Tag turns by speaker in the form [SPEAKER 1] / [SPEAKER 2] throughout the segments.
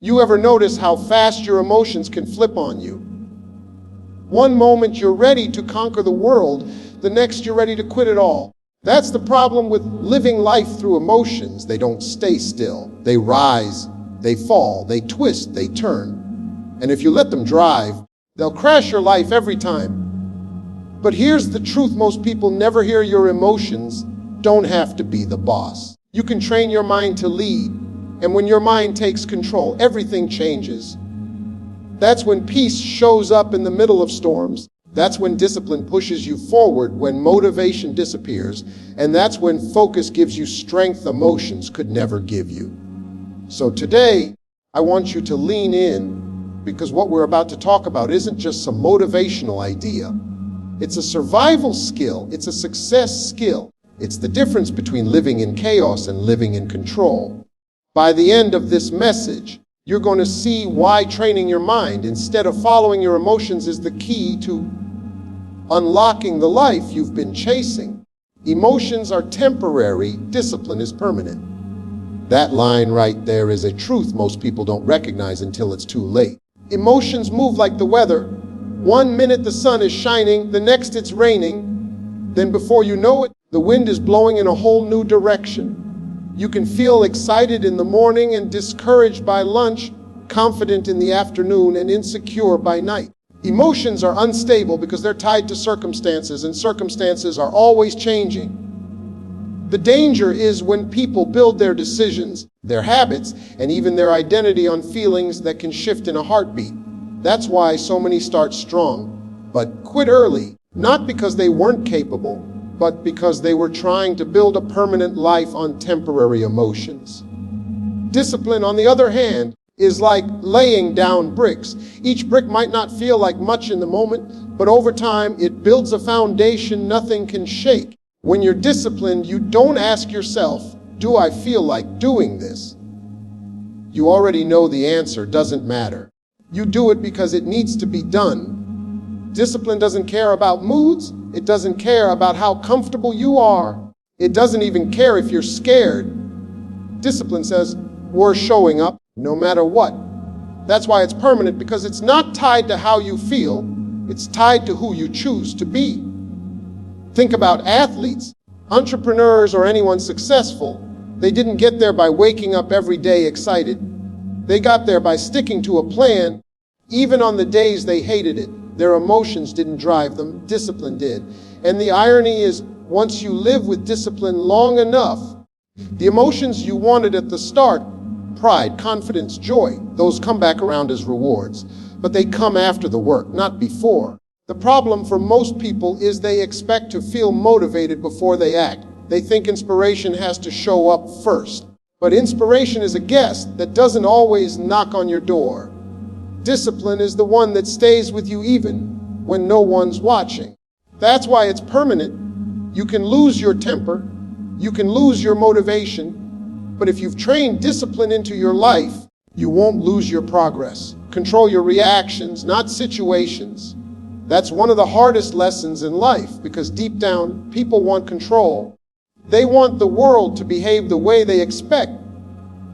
[SPEAKER 1] You ever notice how fast your emotions can flip on you? One moment you're ready to conquer the world, the next you're ready to quit it all. That's the problem with living life through emotions. They don't stay still. They rise, they fall, they twist, they turn. And if you let them drive, they'll crash your life every time. But here's the truth most people never hear: your emotions don't have to be the boss. You can train your mind to lead, and when your mind takes control, everything changes. That's when peace shows up in the middle of storms. That's when discipline pushes you forward, when motivation disappears, and that's when focus gives you strength emotions could never give you. So today, I want you to lean in, because what we're about to talk about isn't just some motivational idea. It's a survival skill. It's a success skill. It's the difference between living in chaos and living in control. By the end of this message, you're going to see why training your mind instead of following your emotions is the key to unlocking the life you've been chasing. Emotions are temporary, discipline is permanent. That line right there is a truth most people don't recognize until it's too late. Emotions move like the weather. One minute the sun is shining, the next it's raining. Then before you know it, the wind is blowing in a whole new direction. You can feel excited in the morning and discouraged by lunch, confident in the afternoon and insecure by night. Emotions are unstable because they're tied to circumstances, and circumstances are always changing. The danger is when people build their decisions, their habits, and even their identity on feelings that can shift in a heartbeat. That's why so many start strong, but quit early, not because they weren't capable, but because they were trying to build a permanent life on temporary emotions. Discipline, on the other hand, is like laying down bricks. Each brick might not feel like much in the moment, but over time it builds a foundation nothing can shake. When you're disciplined, you don't ask yourself, do I feel like doing this? You already know the answer doesn't matter. You do it because it needs to be done. Discipline doesn't care about moods. It doesn't care about how comfortable you are. It doesn't even care if you're scared. Discipline says, we're showing up no matter what. That's why it's permanent, because it's not tied to how you feel. It's tied to who you choose to be. Think about athletes, entrepreneurs, or anyone successful. They didn't get there by waking up every day excited. They got there by sticking to a plan, even on the days they hated it. Their emotions didn't drive them, discipline did. And the irony is, once you live with discipline long enough, the emotions you wanted at the start, pride, confidence, joy, those come back around as rewards. But they come after the work, not before. The problem for most people is they expect to feel motivated before they act. They think inspiration has to show up first. But inspiration is a guest that doesn't always knock on your door. Discipline is the one that stays with you even when no one's watching. That's why it's permanent. You can lose your temper, you can lose your motivation, but if you've trained discipline into your life, you won't lose your progress. Control your reactions, not situations. That's one of the hardest lessons in life, because deep down, people want control. They want the world to behave the way they expect.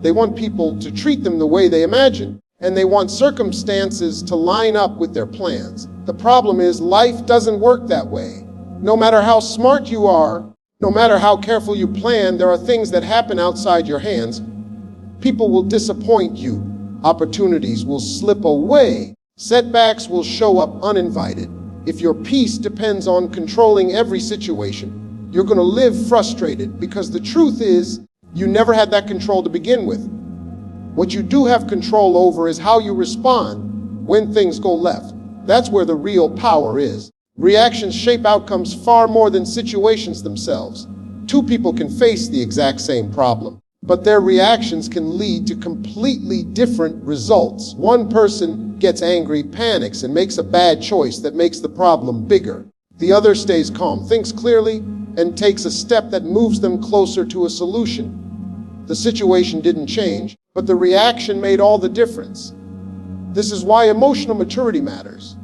[SPEAKER 1] They want people to treat them the way they imagine. And they want circumstances to line up with their plans. The problem is, life doesn't work that way. No matter how smart you are, no matter how careful you plan, there are things that happen outside your hands. People will disappoint you. Opportunities will slip away. Setbacks will show up uninvited. If your peace depends on controlling every situation, you're going to live frustrated, because the truth is, you never had that control to begin with. What you do have control over is how you respond when things go left. That's where the real power is. Reactions shape outcomes far more than situations themselves. Two people can face the exact same problem, but their reactions can lead to completely different results. One person gets angry, panics, and makes a bad choice that makes the problem bigger. The other stays calm, thinks clearly, and takes a step that moves them closer to a solution. The situation didn't change, but the reaction made all the difference. This is why emotional maturity matters.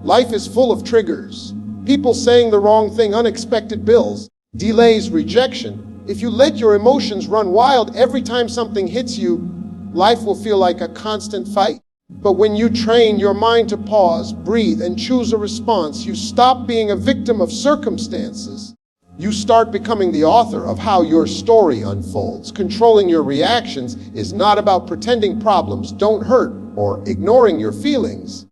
[SPEAKER 1] Life is full of triggers. People saying the wrong thing, unexpected bills, delays, rejection. If you let your emotions run wild every time something hits you, life will feel like a constant fight. But when you train your mind to pause, breathe, and choose a response, you stop being a victim of circumstances. You start becoming the author of how your story unfolds. Controlling your reactions is not about pretending problems don't hurt or ignoring your feelings.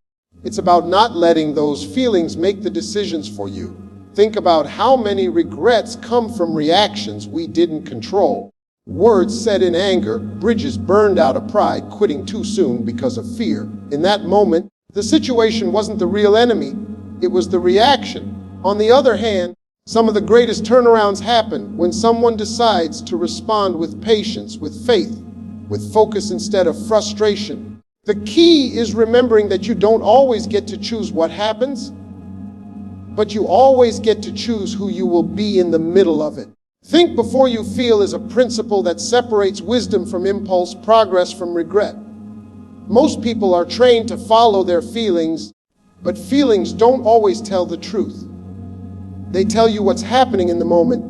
[SPEAKER 1] It's about not letting those feelings make the decisions for you. Think about how many regrets come from reactions we didn't control. Words said in anger, bridges burned out of pride, quitting too soon because of fear. In that moment, the situation wasn't the real enemy, it was the reaction. On the other hand, some of the greatest turnarounds happen when someone decides to respond with patience, with faith, with focus instead of frustration. The key is remembering that you don't always get to choose what happens, but you always get to choose who you will be in the middle of it. Think before you feel is a principle that separates wisdom from impulse, progress from regret. Most people are trained to follow their feelings, but feelings don't always tell the truth. They tell you what's happening in the moment,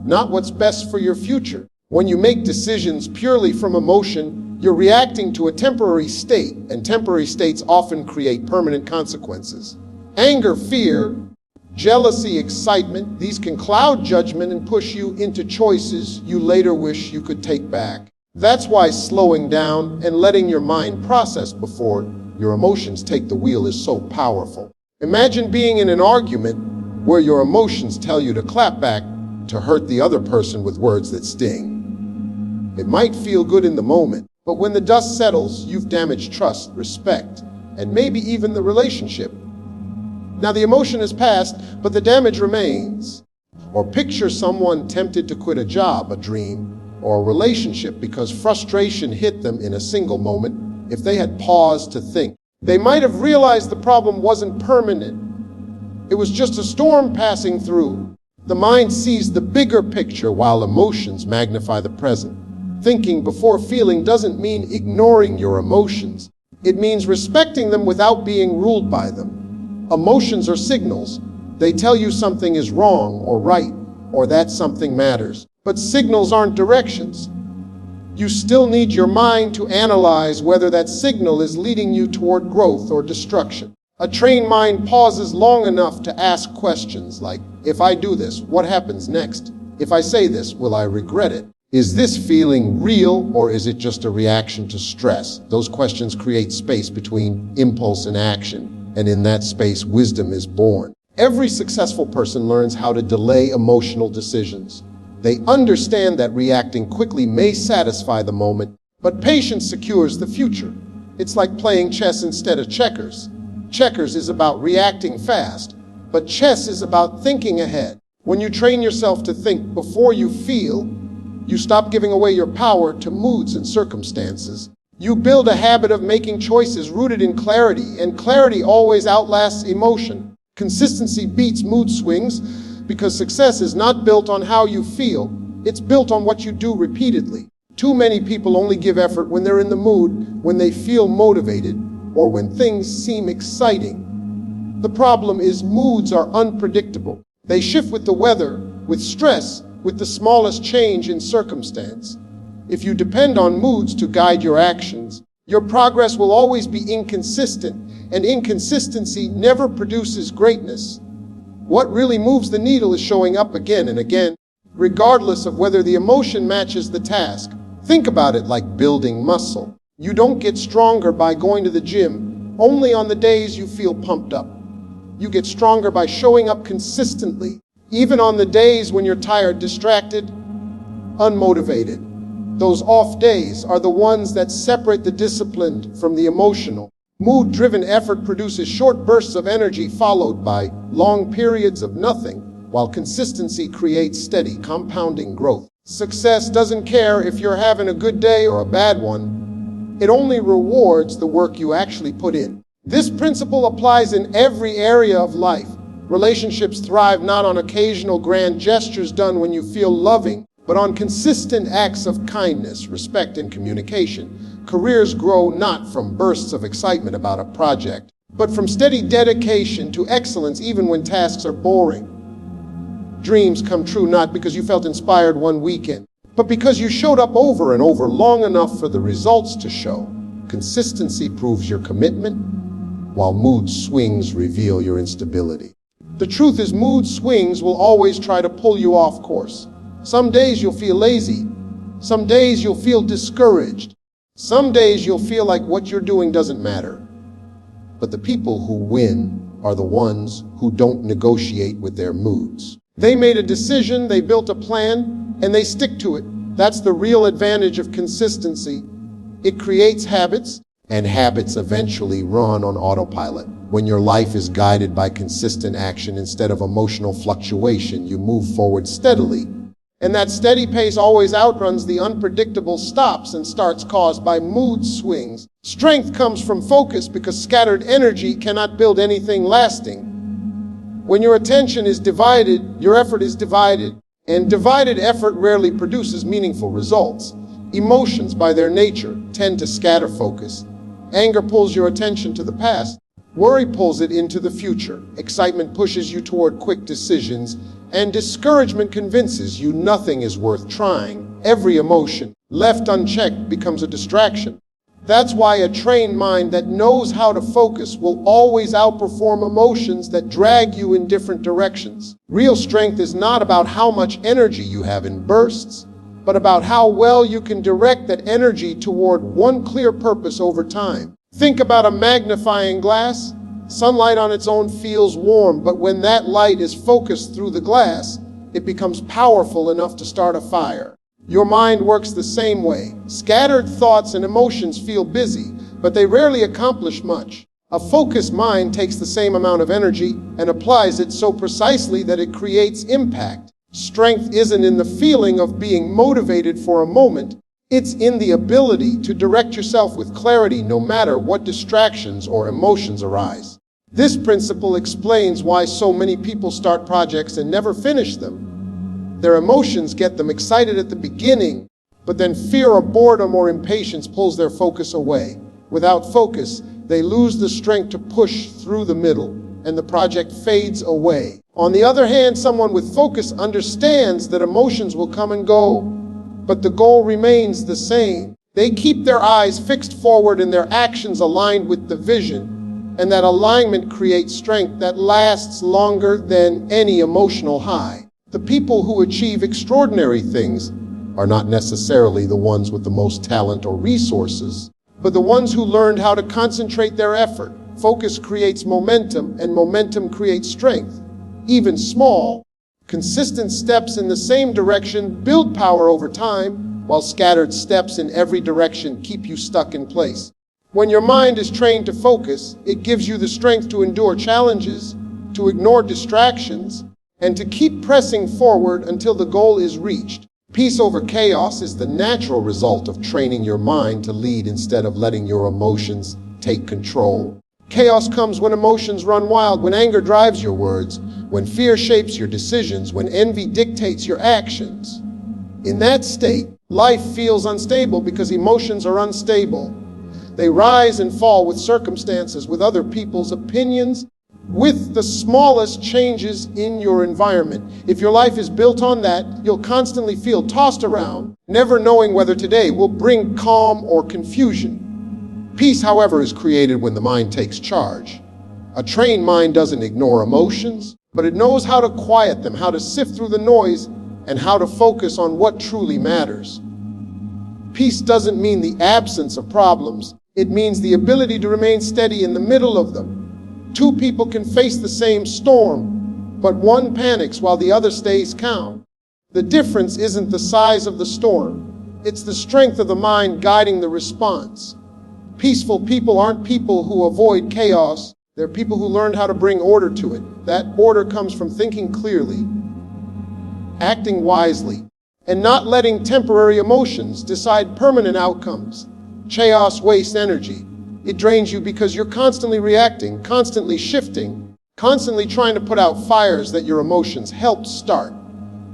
[SPEAKER 1] not what's best for your future. When you make decisions purely from emotion, you're reacting to a temporary state, and temporary states often create permanent consequences. Anger, fear, jealousy, excitement, these can cloud judgment and push you into choices you later wish you could take back. That's why slowing down and letting your mind process before your emotions take the wheel is so powerful. Imagine being in an argument where your emotions tell you to clap back, to hurt the other person with words that sting. It might feel good in the moment, but when the dust settles, you've damaged trust, respect, and maybe even the relationship. Now the emotion has passed, but the damage remains. Or picture someone tempted to quit a job, a dream, or a relationship because frustration hit them in a single moment. If they had paused to think, they might have realized the problem wasn't permanent. It was just a storm passing through. The mind sees the bigger picture while emotions magnify the present. Thinking before feeling doesn't mean ignoring your emotions. It means respecting them without being ruled by them. Emotions are signals. They tell you something is wrong or right, or that something matters. But signals aren't directions. You still need your mind to analyze whether that signal is leading you toward growth or destruction. A trained mind pauses long enough to ask questions like, if I do this, what happens next? If I say this, will I regret it? Is this feeling real, or is it just a reaction to stress? Those questions create space between impulse and action. And in that space, wisdom is born. Every successful person learns how to delay emotional decisions. They understand that reacting quickly may satisfy the moment, but patience secures the future. It's like playing chess instead of checkers. Checkers is about reacting fast, but chess is about thinking ahead. When you train yourself to think before you feel, you stop giving away your power to moods and circumstances. You build a habit of making choices rooted in clarity, and clarity always outlasts emotion. Consistency beats mood swings because success is not built on how you feel, it's built on what you do repeatedly. Too many people only give effort when they're in the mood, when they feel motivated, or when things seem exciting. The problem is moods are unpredictable. They shift with the weather, with stress, with the smallest change in circumstance. If you depend on moods to guide your actions, your progress will always be inconsistent, and inconsistency never produces greatness. What really moves the needle is showing up again and again, regardless of whether the emotion matches the task. Think about it like building muscle. You don't get stronger by going to the gym only on the days you feel pumped up. You get stronger by showing up consistently, even on the days when you're tired, distracted, unmotivated. Those off days are the ones that separate the disciplined from the emotional. Mood-driven effort produces short bursts of energy followed by long periods of nothing, while consistency creates steady, compounding growth. Success doesn't care if you're having a good day or a bad one. It only rewards the work you actually put in. This principle applies in every area of life. Relationships thrive not on occasional grand gestures done when you feel loving, but on consistent acts of kindness, respect, and communication. Careers grow not from bursts of excitement about a project, but from steady dedication to excellence even when tasks are boring. Dreams come true not because you felt inspired one weekend, but because you showed up over and over long enough for the results to show. Consistency proves your commitment, while mood swings reveal your instability. The truth is, mood swings will always try to pull you off course. Some days you'll feel lazy. Some days you'll feel discouraged. Some days you'll feel like what you're doing doesn't matter. But the people who win are the ones who don't negotiate with their moods. They made a decision, they built a plan, and they stick to it. That's the real advantage of consistency. It creates habits, and habits eventually run on autopilot. When your life is guided by consistent action instead of emotional fluctuation, you move forward steadily. And that steady pace always outruns the unpredictable stops and starts caused by mood swings. Strength comes from focus because scattered energy cannot build anything lasting. When your attention is divided, your effort is divided, and divided effort rarely produces meaningful results. Emotions, by their nature, tend to scatter focus. Anger pulls your attention to the past. Worry pulls it into the future. Excitement pushes you toward quick decisions, and discouragement convinces you nothing is worth trying. Every emotion, left unchecked, becomes a distraction. That's why a trained mind that knows how to focus will always outperform emotions that drag you in different directions. Real strength is not about how much energy you have in bursts, but about how well you can direct that energy toward one clear purpose over time. Think about a magnifying glass. Sunlight on its own feels warm, but when that light is focused through the glass, it becomes powerful enough to start a fire. Your mind works the same way. Scattered thoughts and emotions feel busy, but they rarely accomplish much. A focused mind takes the same amount of energy and applies it so precisely that it creates impact. Strength isn't in the feeling of being motivated for a moment. It's in the ability to direct yourself with clarity no matter what distractions or emotions arise. This principle explains why so many people start projects and never finish them. Their emotions get them excited at the beginning, but then fear or boredom or impatience pulls their focus away. Without focus, they lose the strength to push through the middle, and the project fades away. On the other hand, someone with focus understands that emotions will come and go, but the goal remains the same. They keep their eyes fixed forward and their actions aligned with the vision, and that alignment creates strength that lasts longer than any emotional high. The people who achieve extraordinary things are not necessarily the ones with the most talent or resources, but the ones who learned how to concentrate their effort. Focus creates momentum, and momentum creates strength. Even small, consistent steps in the same direction build power over time, while scattered steps in every direction keep you stuck in place. When your mind is trained to focus, it gives you the strength to endure challenges, to ignore distractions, and to keep pressing forward until the goal is reached. Peace over chaos is the natural result of training your mind to lead instead of letting your emotions take control. Chaos comes when emotions run wild, when anger drives your words, when fear shapes your decisions, when envy dictates your actions. In that state, life feels unstable because emotions are unstable. They rise and fall with circumstances, with other people's opinions, with the smallest changes in your environment. If your life is built on that, you'll constantly feel tossed around, never knowing whether today will bring calm or confusion. Peace, however, is created when the mind takes charge. A trained mind doesn't ignore emotions, but it knows how to quiet them, how to sift through the noise, and how to focus on what truly matters. Peace doesn't mean the absence of problems. It means the ability to remain steady in the middle of them. Two people can face the same storm, but one panics while the other stays calm. The difference isn't the size of the storm. It's the strength of the mind guiding the response. Peaceful people aren't people who avoid chaos. They're people who learned how to bring order to it. That order comes from thinking clearly, acting wisely, and not letting temporary emotions decide permanent outcomes. Chaos wastes energy. It drains you because you're constantly reacting, constantly shifting, constantly trying to put out fires that your emotions helped start.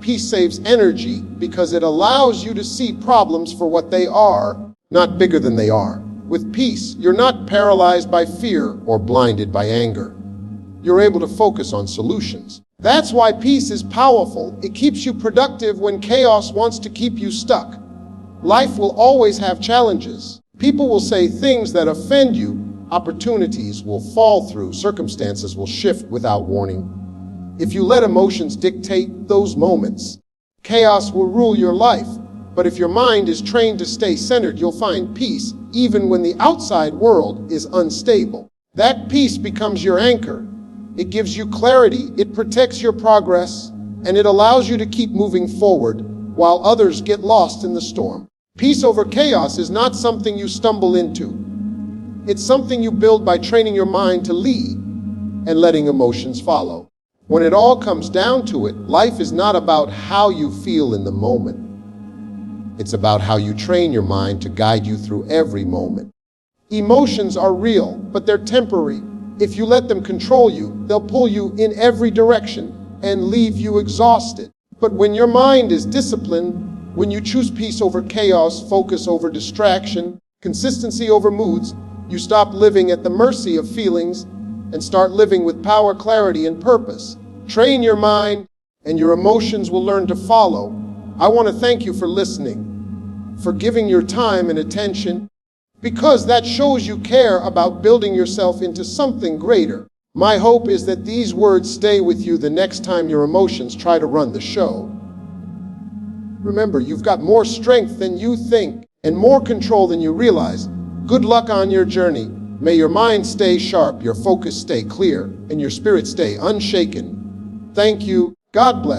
[SPEAKER 1] Peace saves energy because it allows you to see problems for what they are, not bigger than they are. With peace, you're not paralyzed by fear or blinded by anger. You're able to focus on solutions. That's why peace is powerful. It keeps you productive when chaos wants to keep you stuck. Life will always have challenges. People will say things that offend you. Opportunities will fall through. Circumstances will shift without warning. If you let emotions dictate those moments, chaos will rule your life. But if your mind is trained to stay centered, you'll find peace even when the outside world is unstable. That peace becomes your anchor. It gives you clarity, it protects your progress, and it allows you to keep moving forward while others get lost in the storm. Peace over chaos is not something you stumble into. It's something you build by training your mind to lead and letting emotions follow. When it all comes down to it, life is not about how you feel in the moment. It's about how you train your mind to guide you through every moment. Emotions are real, but they're temporary. If you let them control you, they'll pull you in every direction and leave you exhausted. But when your mind is disciplined, when you choose peace over chaos, focus over distraction, consistency over moods, you stop living at the mercy of feelings and start living with power, clarity, and purpose. Train your mind, and your emotions will learn to follow. I want to thank you for listening, for giving your time and attention, because that shows you care about building yourself into something greater. My hope is that these words stay with you the next time your emotions try to run the show. Remember, you've got more strength than you think and more control than you realize. Good luck on your journey. May your mind stay sharp, your focus stay clear, and your spirit stay unshaken. Thank you. God bless.